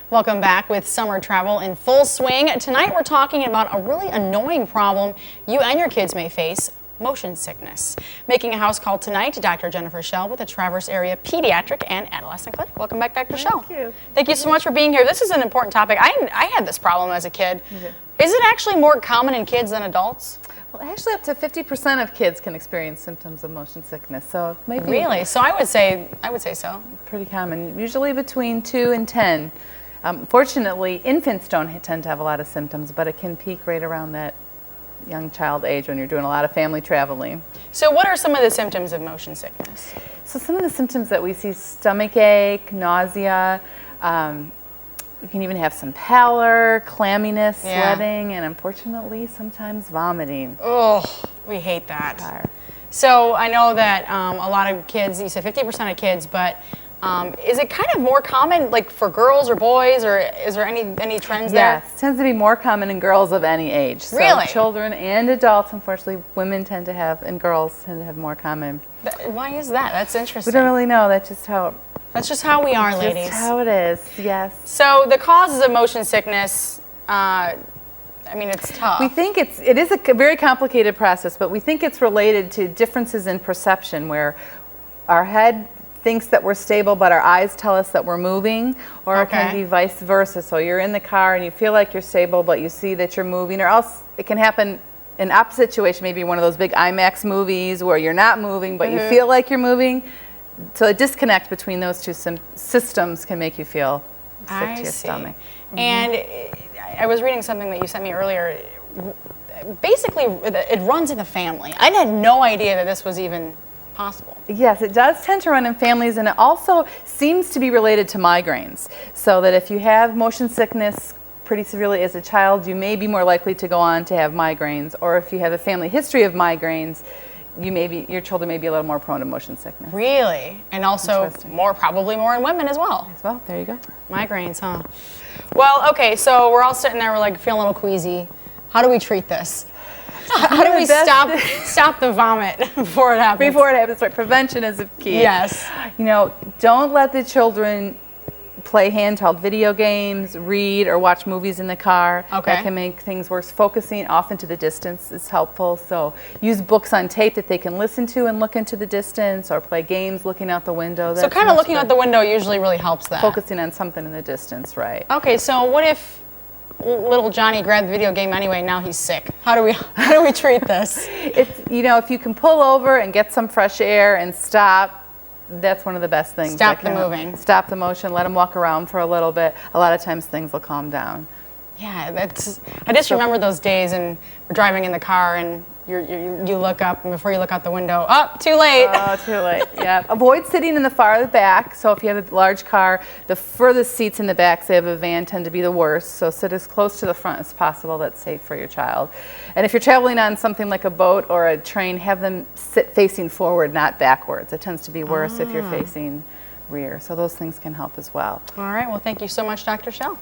Welcome back with summer travel in full swing. Tonight we're talking about a really annoying problem you and your kids may face: motion sickness. Making a house call tonight to Dr. Jennifer Schell with the Traverse Area Pediatric and Adolescent Clinic. Welcome back, Dr. Schell. Thank you. Thank you so much for being here. This is an important topic. I had this problem as a kid. Is it actually more common in kids than adults? Well, actually, up to 50% of kids can experience symptoms of motion sickness. So maybe Really? So I would say so. pretty common. Usually between 2 and 10. Fortunately, infants don't tend to have a lot of symptoms, but it can peak right around that young child age when you're doing a lot of family traveling. So what are some of the symptoms of motion sickness? So some of the symptoms that we see: stomach ache, nausea. We can even have some pallor, clamminess, sweating, and unfortunately sometimes vomiting. Oh, we hate that. So I know that a lot of kids, you said 50% of kids, but is it kind of more common like for girls or boys, or is there any trends there? Yes, it tends to be more common in girls of any age. So Really? children and adults, unfortunately, women tend to have, and girls tend to have more common. Why is that? That's interesting. We don't really know. That's just how we are, ladies. That's how it is, yes. So the causes of motion sickness, I mean, it's tough. We think it is a very complicated process, but we think it's related to differences in perception, where our head thinks that we're stable, but our eyes tell us that we're moving, or it can be vice versa. So you're in the car and you feel like you're stable, but you see that you're moving, or else it can happen in opposite situation, maybe one of those big IMAX movies where you're not moving, but you feel like you're moving. So a disconnect between those two systems can make you feel sick to your stomach. And I was reading something that you sent me earlier. Basically, it runs in the family. I had no idea that this was even possible. Yes, it does tend to run in families, and it also seems to be related to migraines. So that if you have motion sickness pretty severely as a child, you may be more likely to go on to have migraines, or if you have a family history of migraines, your children may be a little more prone to motion sickness. Really? And also probably more in women as well. There you go. Migraines, huh? Well, okay, so we're all sitting there, we're like feeling a little queasy. How do we treat this? How do we stop the vomit before it happens? Before it happens, right? Prevention is the key. Yes. Don't let the children play handheld video games, read, or watch movies in the car. That can make things worse. Focusing off into the distance is helpful. So use books on tape that they can listen to and look into the distance, or play games looking out the window. So kind of looking out the window usually really helps that. Focusing on something in the distance, right. Okay, so what if little Johnny grabbed the video game anyway, now he's sick? How do we treat this? If you can pull over and get some fresh air and stop, that's one of the best things. Stop the moving. Stop the motion, let them walk around for a little bit. A lot of times things will calm down. Yeah, I just remember those days, and we're driving in the car and you look up, and before you look out the window, too late. Oh, too late, yeah. Avoid sitting in the far back. So if you have a large car, the furthest seats in the back, say of a van, tend to be the worst. So sit as close to the front as possible. That's safe for your child. And if you're traveling on something like a boat or a train, have them sit facing forward, not backwards. It tends to be worse if you're facing rear. So those things can help as well. All right, well, thank you so much, Dr. Schell.